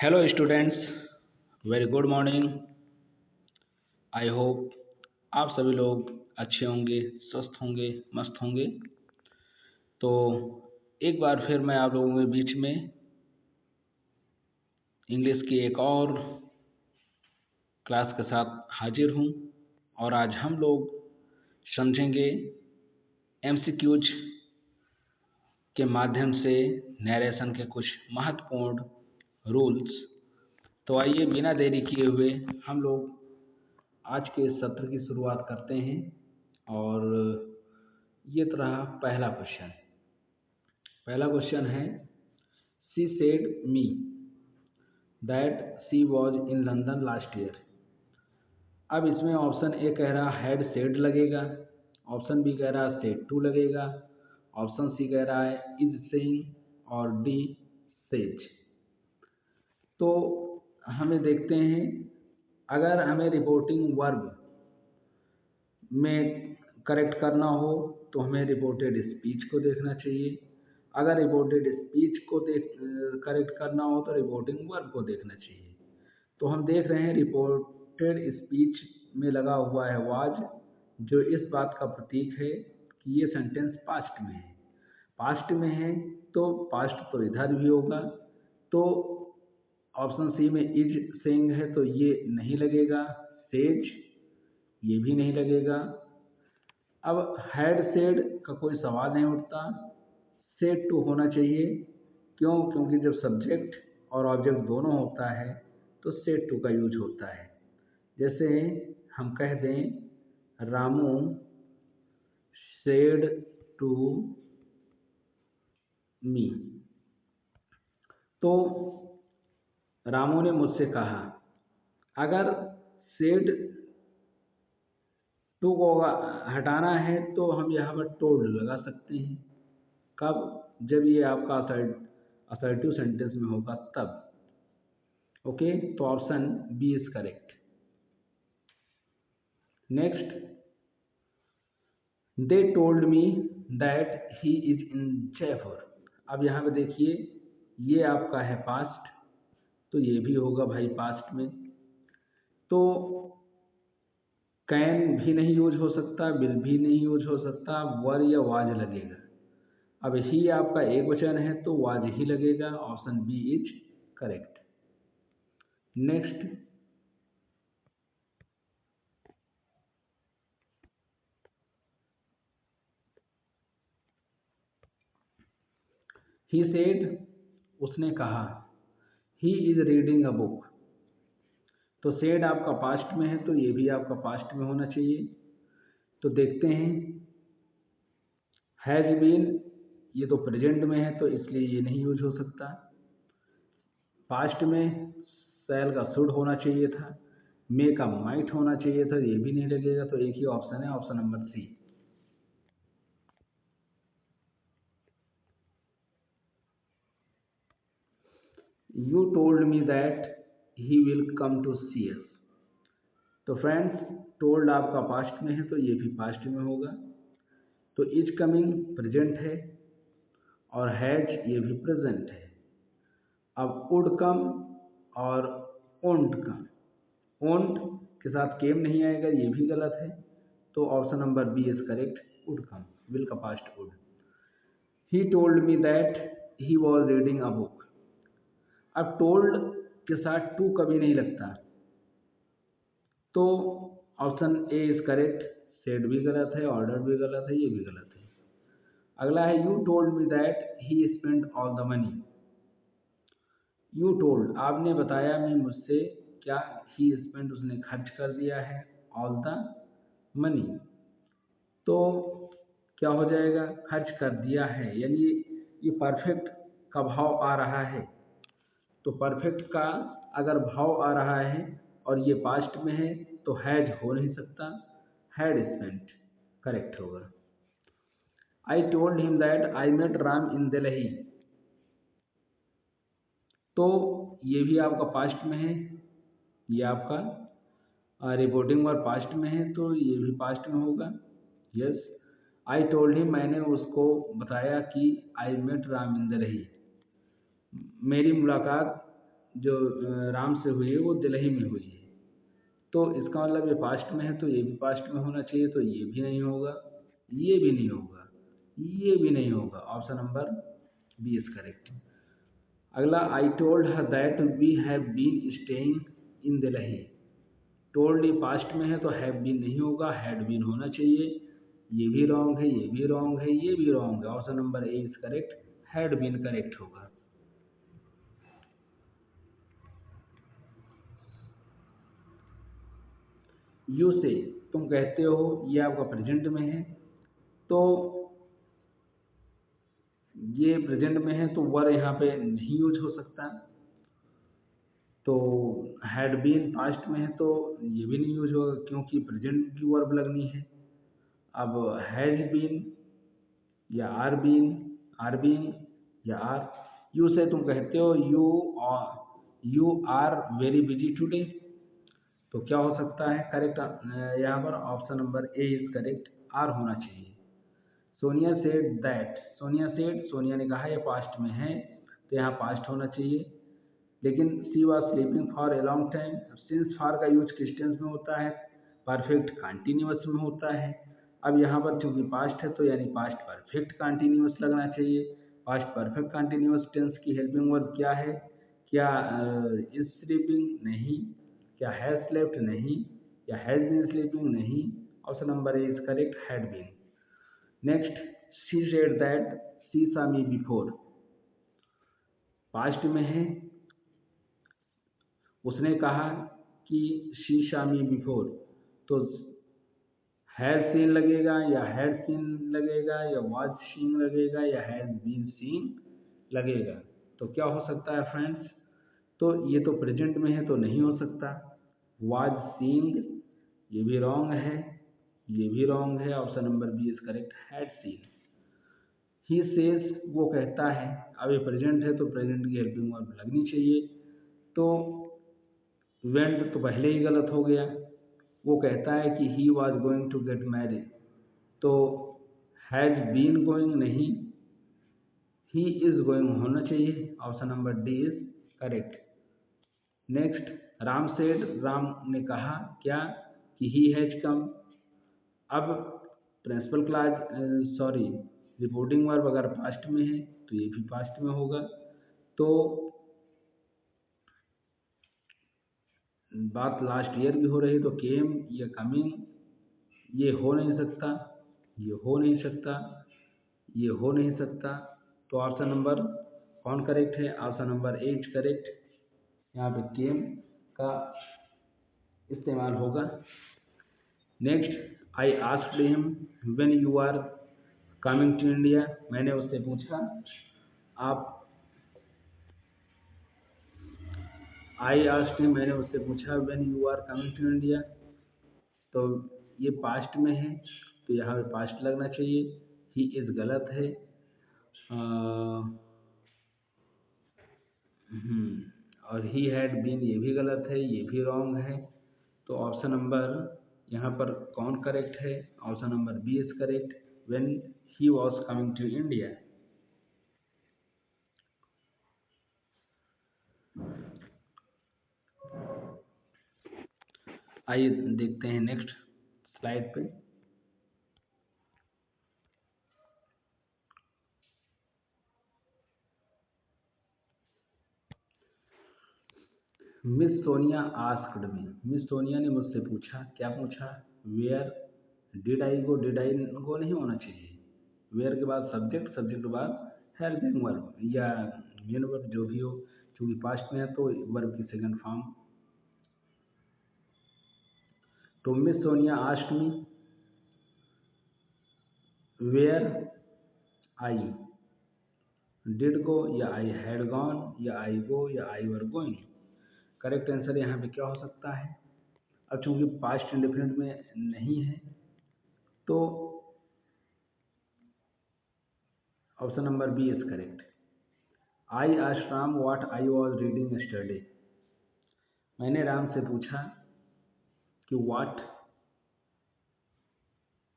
Hello students, very good morning. I hope आप सभी लोग अच्छे होंगे, स्वस्थ होंगे, मस्त होंगे। तो एक बार फिर मैं आप लोगों के बीच में इंग्लिश की एक और क्लास के साथ हाजिर हूँ और आज हम लोग समझेंगे एमसीक्यूज के माध्यम से नरेशन के कुछ महत्वपूर्ण रूल्स। तो आइए बिना देरी किए हुए हम लोग आज के सत्र की शुरुआत करते हैं। और ये रहा पहला क्वेश्चन। पहला क्वेश्चन है, she said me that she was in London last year. अब इसमें ऑप्शन ए कह रहा हैड सेड लगेगा, ऑप्शन बी कह रहा सेड टू लगेगा, ऑप्शन सी कह रहा है इज सेइंग और डी सेज। तो हमें देखते हैं, अगर हमें रिपोर्टिंग वर्ब में करेक्ट करना हो तो हमें रिपोर्टेड स्पीच को देखना चाहिए। अगर रिपोर्टेड स्पीच को करेक्ट करना हो तो रिपोर्टिंग वर्ब को देखना चाहिए। तो हम देख रहे हैं रिपोर्टेड स्पीच में लगा हुआ है वाज, जो इस बात का प्रतीक है कि ये सेंटेंस पास्ट में है। पास्ट में है तो पास्ट तो इधर भी होगा। तो ऑप्शन सी में इज सेइंग है तो ये नहीं लगेगा। सेज ये भी नहीं लगेगा। अब हैड सेड का कोई सवाल नहीं उठता, सेड टू होना चाहिए। क्यों? क्योंकि जब सब्जेक्ट और ऑब्जेक्ट दोनों होता है तो सेड टू का यूज होता है। जैसे हम कह दें रामू सेड टू मी, तो रामू ने मुझसे कहा। अगर सेड टू को हटाना है तो हम यहाँ पर टोल्ड लगा सकते हैं। कब? जब ये आपका असर्टिव सेंटेंस में होगा तब। ओके, तो option B is correct. Next, they told me that he is in Jaipur. अब यहाँ पे देखिए, ये आपका है पास्ट, तो ये भी होगा भाई पास्ट में। तो कैन भी नहीं यूज हो सकता, विल भी नहीं यूज हो सकता, वर या वाज लगेगा। अब ही आपका एक वचन है तो वाज ही लगेगा। Option B is correct. Next, he said उसने कहा, he is reading a book. तो सेड आपका पास्ट में है तो ये भी आपका पास्ट में होना चाहिए। तो देखते हैं, हैज बीन ये तो प्रेजेंट में है तो इसलिए ये नहीं यूज हो सकता। पास्ट में शैल का शुड होना चाहिए था, मे का माइट होना चाहिए था, ये भी नहीं लगेगा। तो एक ही ऑप्शन है, option number C. You told me that he will come to see us. तो फ्रेंड्स, टोल्ड आपका पास्ट में है तो ये भी पास्ट में होगा। तो इज कमिंग प्रेजेंट है और हैज ये भी प्रेजेंट है। अब वुड कम और ओंट कम, ओंट के साथ केम नहीं आएगा, ये भी गलत है। तो option number B is correct, would come, will का past would. He told me that he was reading a book. अब टोल्ड के साथ टू कभी नहीं लगता, तो option A is correct. Said भी गलत है, ऑर्डर भी गलत है, ये भी गलत है। अगला है you told me that he spend all the money. You told आपने बताया मैं मुझसे, क्या ही स्पेंड उसने खर्च कर दिया है, ऑल द मनी। तो क्या हो जाएगा? खर्च कर दिया है, यानी ये परफेक्ट का भाव आ रहा है। तो परफेक्ट का अगर भाव आ रहा है और ये पास्ट में है तो हैज हो नहीं सकता, हैड स्पेंट करेक्ट होगा। I told him that I met Ram in Delhi. तो ये भी आपका पास्ट में है, ये आपका रिपोर्टिंग वर्ब पास्ट में है तो ये भी पास्ट में होगा। यस, आई टोल्ड हिम मैंने उसको बताया कि आई मेट राम इन दिल्ली, मेरी मुलाकात जो राम से हुई है वो दिल्ली में हुई है। तो इसका मतलब ये पास्ट में है, तो ये भी पास्ट में होना चाहिए, तो ये भी नहीं होगा, ये भी नहीं होगा, ये भी नहीं होगा। Option number B is correct. अगला, I told her that we have been staying in Delhi. Told ही पास्ट में है तो हैव बीन नहीं होगा, हैड बीन होना चाहिए। ये भी रॉन्ग है, ये भी रॉन्ग है, ये भी रॉन्ग है। Option number A is correct, had been correct होगा। यू से तुम कहते हो, ये आपका प्रेजेंट में है, तो ये प्रेजेंट में है तो वर यहाँ पे नहीं यूज हो सकता। तो हैड बीन पास्ट में है तो ये भी नहीं यूज होगा क्योंकि प्रेजेंट की वर्ब लगनी है। अब हैज बीन या आर बीन या आर। यू से तुम कहते हो you are very busy today, तो क्या हो सकता है करेक्ट यहाँ पर? Option number A is correct, are होना चाहिए। Sonia said that, Sonia said, Sonia ने कहा, ये पास्ट में है तो यहाँ पास्ट होना चाहिए। लेकिन she was sleeping for a long time. Since for का यूज किस टेंस में होता है? परफेक्ट कंटिन्यूअस में होता है। अब यहाँ पर चूंकि पास्ट है तो यानी पास्ट परफेक्ट कंटिन्यूअस लगना चाहिए। पास्ट परफेक्ट कंटिन्यूअस टेंस की हेल्पिंग वर्ब क्या है? क्या इज स्लीपिंग? नहीं। क्या हैज स्लेप्ट? नहीं। या हैज बीन स्लीपिंग? नहीं। Option number A is correct, had been. Next, she said that she saw me before. Past में है, उसने कहा कि शी saw me बिफोर, तो हैज सीन लगेगा या हैड सीन लगेगा या वाज सीन लगेगा या हैज बीन सीन लगेगा। तो क्या हो सकता है फ्रेंड्स? तो ये तो प्रेजेंट में है तो नहीं हो सकता। वाज सीइंग, ये भी रॉन्ग है, ये भी रॉन्ग है। Option number B is correct, had seen. He says, वो कहता है। अब ये प्रेजेंट है तो प्रेजेंट की हेल्पिंग वर्ब लगनी चाहिए। तो वेंट तो पहले ही गलत हो गया। वो कहता है कि he was going to get married, तो हैज बीन गोइंग नहीं, ही इज गोइंग होना चाहिए। Option number D is correct. Next, Ram said, Ram ने कहा क्या? कि ही हैज कम। अब principal class sorry reporting verb अगर पास्ट में है तो ये भी पास्ट में होगा। तो बात लास्ट ईयर की हो रही तो केम या कमिंग, ये हो नहीं सकता, ये हो नहीं सकता, ये हो नहीं सकता। तो ऑप्शन नंबर कौन करेक्ट है? Option number 8 correct. यहाँ पे केम का इस्तेमाल होगा। Next, I asked him when you are coming to India. मैंने उससे पूछा आप, आई आस्क्ड हिम, मैंने उससे पूछा when you are coming to India, तो ये पास्ट में है तो यहाँ पे पास्ट लगना चाहिए। ही इज गलत है। और ही हैड बीन ये भी गलत है, ये भी रॉन्ग है। तो ऑप्शन नंबर यहाँ पर कौन करेक्ट है? Option number B is correct, when he was coming to India. आइए देखते हैं नेक्स्ट स्लाइड पे। Miss Sonia asked me, Miss Sonia ने मुझसे पूछा, क्या पूछा? Where did I go, did I go नहीं होना चाहिए। वेयर के बाद सब्जेक्ट, सब्जेक्ट के बाद हेल्पिंग वर्ब या मेन वर्ब जो भी हो, क्योंकि पास्ट में है तो वर्ब की सेकंड फॉर्म। तो miss Sonia asked me where I did go या आई हैड गॉन या आई गो या I were going. Correct answer यहाँ पे क्या हो सकता है? अब चूंकि पास्ट इंडेफिनिट में नहीं है तो option number B is correct. I asked Ram what I was reading yesterday. मैंने राम से पूछा कि what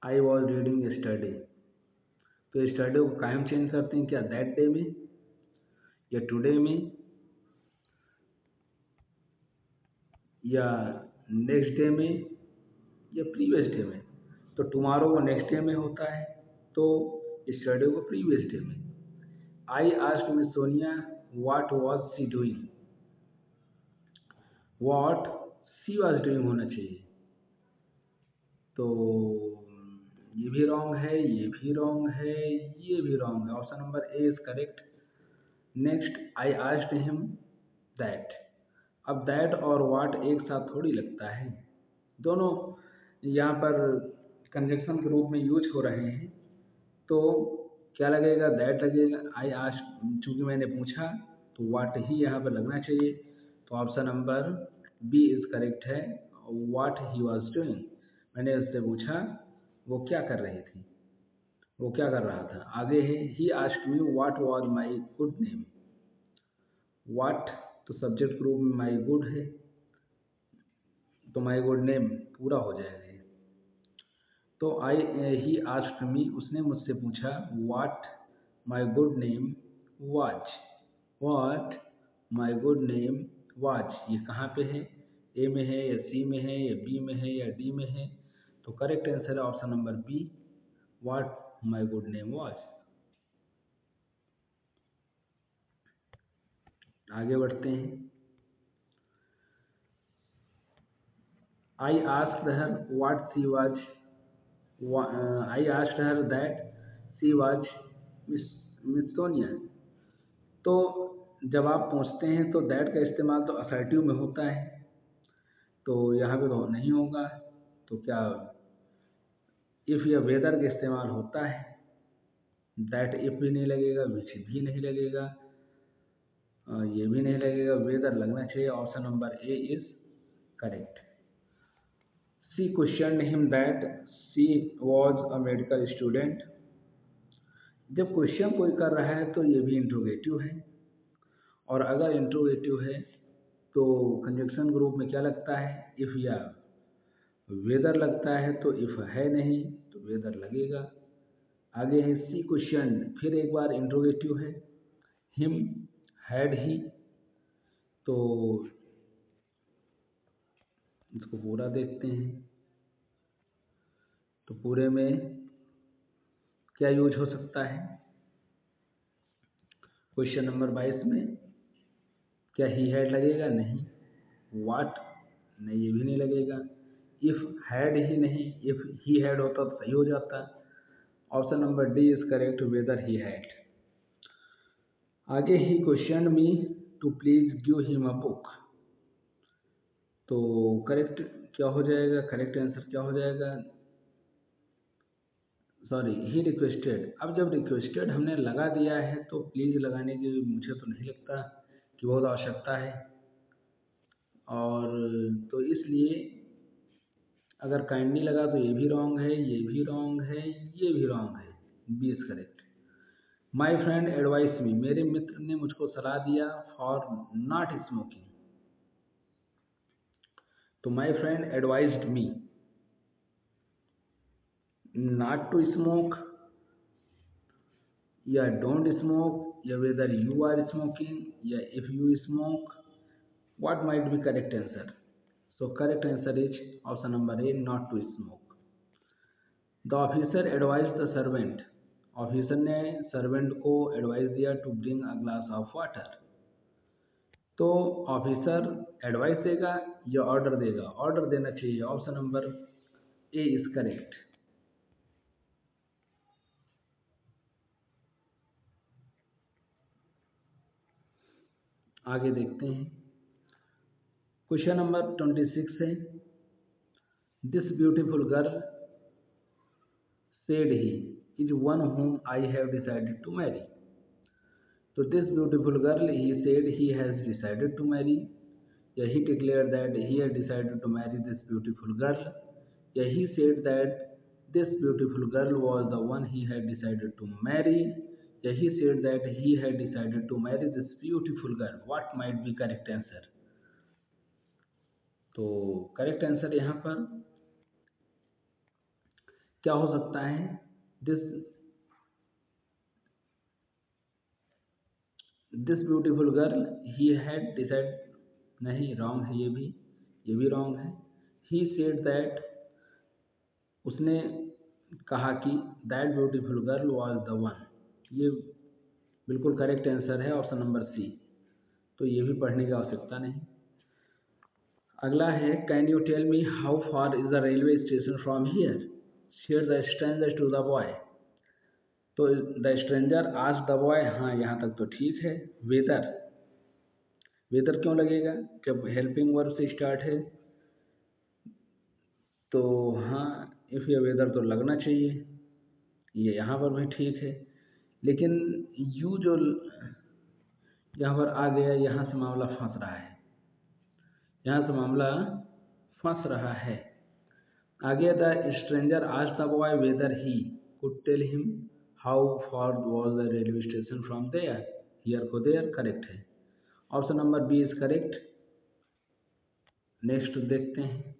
I was reading yesterday. तो यस्टरडे को कायम चेंज करते हैं क्या दैट डे में या टुडे में या नेक्स्ट डे में या प्रीवियस डे में। तो टुमारो वो नेक्स्ट डे में होता है, तो यस्टरडे को प्रीवियस डे में। I asked miss Sonia what was she doing, what she was doing होना चाहिए। तो ये भी रॉन्ग है, ये भी रॉन्ग है, ये भी रॉन्ग है। Option number A is correct. Next, I asked him that. अब दैट और व्हाट एक साथ थोड़ी लगता है, दोनों यहाँ पर कंजक्शन के रूप में यूज हो रहे हैं। तो क्या लगेगा, दैट लगेगा। आई आस्क्ड, चूंकि मैंने पूछा तो व्हाट ही यहाँ पर लगना चाहिए। तो option number B is correct है, व्हाट ही वाज डूइंग। मैंने उससे पूछा वो क्या कर रही थी, वो क्या कर रहा था। आगे है, he asked me what was my good name. What तो सब्जेक्ट ग्रुप में माय गुड है, तो माय गुड नेम पूरा हो जाएगा ये। तो ही आस्क्ड मी, उसने मुझसे पूछा what my good name was, what my good name was. ये कहाँ पे है, ए में है या सी में है या बी में है या डी में है। तो करेक्ट आंसर है option number B, what my good name was. आगे बढ़ते हैं। I asked her what she was. I asked her that she was Miss Miss Sonia. तो जब आप पूछते हैं तो दैट का इस्तेमाल तो असर्टिव में होता है, तो यहाँ पे तो नहीं होगा। तो क्या इफ़ या वेदर का इस्तेमाल होता है, दैट इफ भी नहीं लगेगा, विच भी नहीं लगेगा, ये भी नहीं लगेगा, वेदर लगना चाहिए। Option number A is correct. She questioned him that she was a medical student. जब क्वेश्चन कोई कर रहा है तो ये भी इंट्रोगेटिव है, और अगर इंट्रोगेटिव है तो कंजक्शन ग्रुप में क्या लगता है, इफ़ या वेदर लगता है। तो इफ़ है नहीं तो वेदर लगेगा। आगे है, सी क्वेश्चन, फिर एक बार इंट्रोगेटिव है। हिम, हैड ही, तो इसको पूरा देखते हैं। तो पूरे में क्या यूज हो सकता है क्वेश्चन नंबर 22 में, क्या ही हैड लगेगा, नहीं। वाट, नहीं, ये भी नहीं लगेगा। इफ़ हैड ही नहीं, इफ़ ही हैड होता तो सही हो जाता। Option number D is correct, whether he had. आगे, he question me to please give him a book. तो करेक्ट क्या हो जाएगा, करेक्ट आंसर क्या हो जाएगा, सॉरी, ही रिक्वेस्टेड। अब जब रिक्वेस्टेड हमने लगा दिया है तो प्लीज़ लगाने की मुझे तो नहीं लगता कि बहुत आवश्यकता है। और तो इसलिए अगर काइंडली लगा तो ये भी रॉन्ग है, ये भी रॉन्ग है, ये भी रॉन्ग है। B is correct. My friend advise me, मेरे मित्र ने मुझको सलाह दिया फॉर नॉट स्मोकिंग। तो my friend advised me not to smoke, या डोंट स्मोक, या वेदर यू आर स्मोकिंग, या if you smoke, what might be correct answer? So correct answer is option number A, not to smoke. The officer advised the servant. Officer ने servant को advice दिया to bring a glass of water. तो officer advice देगा या order देगा, order देना चाहिए। Option number A is correct. आगे देखते हैं। क्वेश्चन नंबर 26 है, this beautiful girl said he is one whom I have decided to marry. So this beautiful girl, he said he has decided to marry. Yeah, he declared that he had decided to marry this beautiful girl. Yeah, he said that this beautiful girl was the one he had decided to marry. Yeah, he said that he had decided to marry this beautiful girl. What might be correct answer? तो correct answer यहाँ पर क्या हो सकता है, this beautiful girl he had decide, नहीं, wrong है ये भी। ये भी रॉन्ग है। ही सेड दैट, उसने कहा कि that beautiful girl was the one, ये बिल्कुल करेक्ट आंसर है ऑप्शन नंबर सी, तो ये भी पढ़ने की आवश्यकता नहीं। अगला है can you tell me how far is the railway station from here, share the stranger to the boy. तो द स्ट्रेंजर आज द बॉय, हाँ यहाँ तक तो ठीक है। वेदर, वेदर क्यों लगेगा जब हेल्पिंग वर्ब से स्टार्ट है, तो हाँ इफ़ या वेदर तो लगना चाहिए, ये यहाँ पर भी ठीक है। लेकिन यू जो यहाँ पर आ गया, यहाँ से मामला फंस रहा है, यहाँ से मामला फंस रहा है। आगे the stranger asked the boy whether he could tell him how far was the railway station from there, here को देयर करेक्ट है, option number B is correct. Next देखते हैं।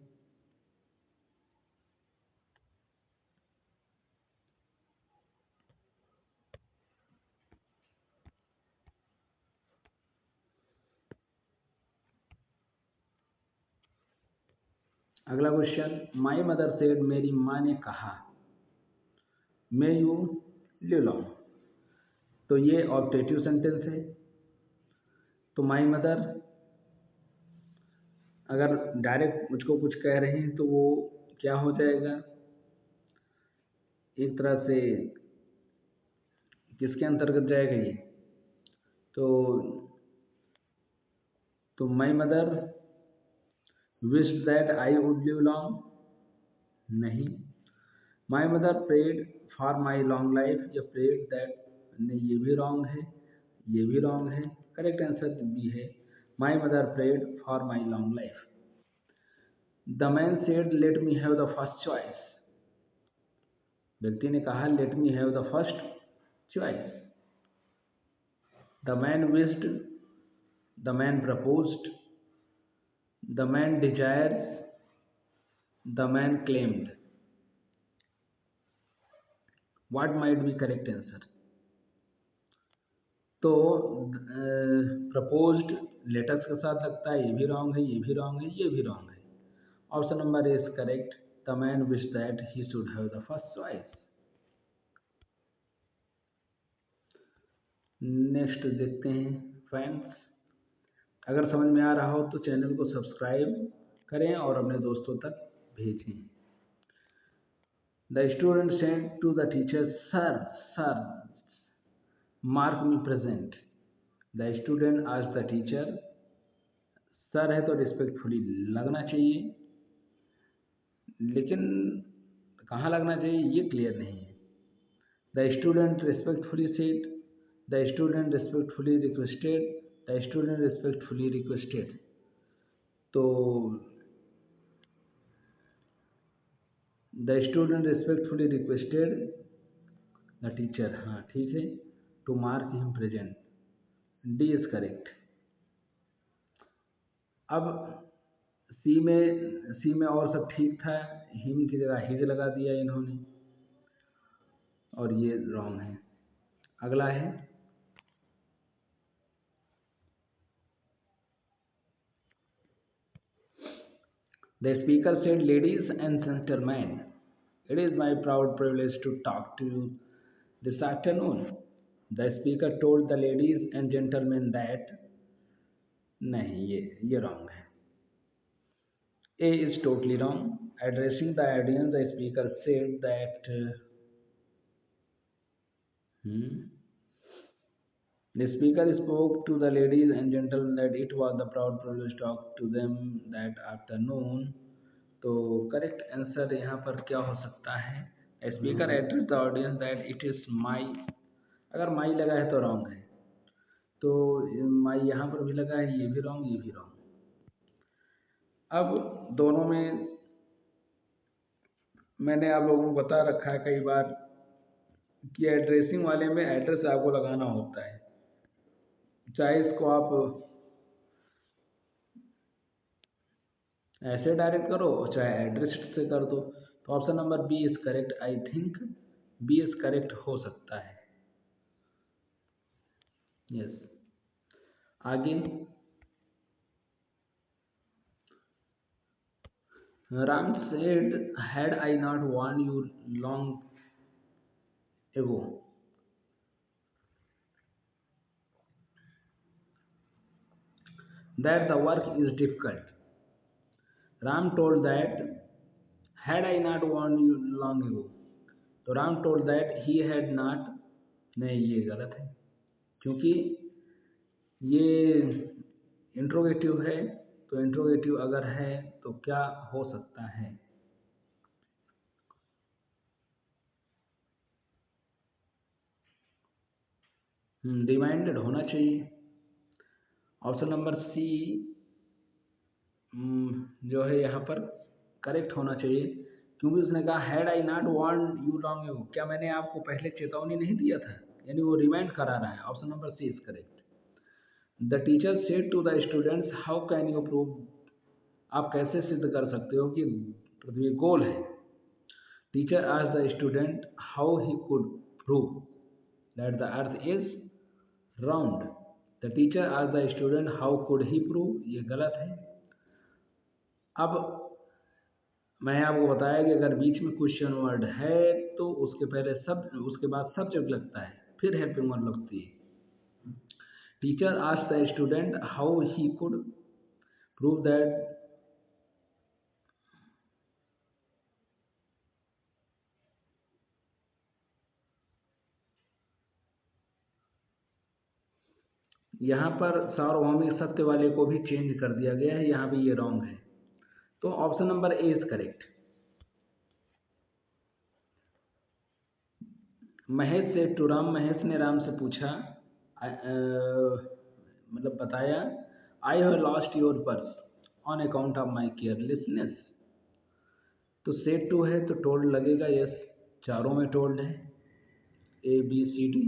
अगला क्वेश्चन, माई मदर सेड, मेरी माँ ने कहा, may you live long, तो ये ऑब्जेक्टिव सेंटेंस है। तो माई मदर अगर डायरेक्ट मुझको कुछ कह रहे हैं तो वो क्या हो जाएगा, एक तरह से किसके अंतर्गत जाएगा ये, तो my mother wish that I would live long, नहीं। My mother prayed for my long life, या प्रेड दैट, नहीं ये भी रॉन्ग है, ये भी रॉन्ग है। करेक्ट आंसर बी है, my mother prayed for my long life. The man said let me have the first choice, व्यक्ति ने कहा let me have the first choice. The man wished, the man proposed, the man desires, the man claimed, what might be correct answer. तो proposed letters के साथ लगता है, ये भी रॉन्ग है, ये भी रॉन्ग है, ये भी रॉन्ग है। Option number is correct, the man wish that he should have the first choice. Next देखते हैं फ्रेंड्स। अगर समझ में आ रहा हो तो चैनल को सब्सक्राइब करें और अपने दोस्तों तक भेजें। The student said to the teacher, sir sir mark me present. The student आज द टीचर, सर है तो रिस्पेक्टफुली लगना चाहिए, लेकिन कहाँ लगना चाहिए ये क्लियर नहीं है। The student respectfully said, the student respectfully requested, the student respectfully requested, तो the student respectfully requested the teacher, हाँ ठीक है, to mark him present, D is correct. अब सी में और सब ठीक था, हिम की जगह हिज लगा दिया इन्होंने, और ये रॉन्ग है। अगला है the speaker said ladies and gentleman, it is my proud privilege to talk to you this afternoon. The speaker told the ladies and gentleman that, नहीं ये रॉन्ग है। A is totally wrong. Addressing the audience, the speaker said that the speaker spoke to the ladies and gentlemen that it was the proud privilege to talk to them that afternoon. तो correct answer यहाँ पर क्या हो सकता है, speaker address the audience that it is माई, अगर माई लगा है तो रॉन्ग है, तो माई यहाँ पर भी लगा है, ये भी रॉन्ग, ये भी रॉन्ग। अब दोनों में मैंने आप लोगों को बता रखा है कई बार कि एड्रेसिंग वाले में एड्रेस आपको लगाना होता है, चाहे इसको आप ऐसे डायरेक्ट करो और चाहे एड्रेस से कर दो। तो option number B is correct, I think B is correct हो सकता है। यस आगे Ram said, had I not warned you long ago that the work is difficult. Ram told that, had I not warned you long ago. तो Ram told that he had not, नहीं ये गलत है क्योंकि ये इंट्रोगेटिव है, तो इंट्रोगेटिव अगर है तो क्या हो सकता है? रिमाइंडेड होना चाहिए। ऑप्शन नंबर सी जो है यहाँ पर करेक्ट होना चाहिए क्योंकि उसने कहा had I not warn you long ago, क्या मैंने आपको पहले चेतावनी नहीं दिया था, यानी वो रिमाइंड करा रहा है। Option number C is correct. The teacher said to the students how can you prove, आप कैसे सिद्ध कर सकते हो कि पृथ्वी गोल है। Teacher asked the student how he could prove that the earth is round. The teacher asked the student how could he prove, ये गलत है। अब मैंने आपको बताया कि अगर बीच में क्वेश्चन वर्ड है तो उसके पहले सब, उसके बाद सब्जेक्ट लगता है, फिर हेल्पिंग वर्ब लगती है। Teacher asked the student how he could prove that, यहाँ पर सार्वभौमिक सत्य वाले को भी चेंज कर दिया गया है, यहाँ भी ये रॉन्ग है। तो option number A is correct. Mahesh से टू राम, महेश ने राम से पूछा, मतलब बताया, I have lost your purse on account of my carelessness. तो सेट टू है तो टोल्ड लगेगा, यस चारों में टोल्ड है, ए बी सी डी।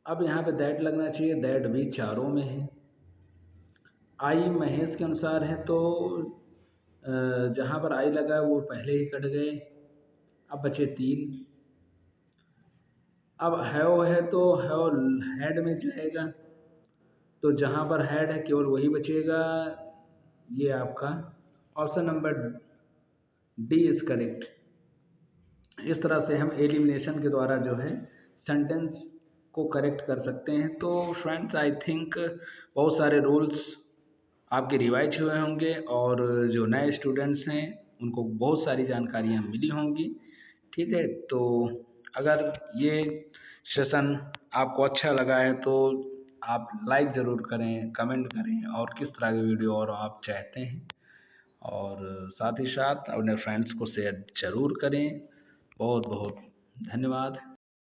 अब यहाँ पे दैट लगना चाहिए, दैट भी चारों में है। आई महेश के अनुसार है तो जहाँ पर आई लगा है वो पहले ही कट गए, अब बचे 3। अब हैव है तो हैव हैड में जाएगा, तो जहाँ पर हैड है केवल वही बचेगा, ये आपका option number D is correct. इस तरह से हम एलिमिनेशन के द्वारा जो है सेंटेंस को करेक्ट कर सकते हैं। तो फ्रेंड्स आई थिंक बहुत सारे रूल्स आपके रिवाइज हुए होंगे और जो नए स्टूडेंट्स हैं उनको बहुत सारी जानकारियाँ मिली होंगी। ठीक है, तो अगर ये सेशन आपको अच्छा लगा है तो आप लाइक ज़रूर करें, कमेंट करें और किस तरह की वीडियो और आप चाहते हैं, और साथ ही साथ अपने फ्रेंड्स को शेयर ज़रूर करें। बहुत बहुत धन्यवाद।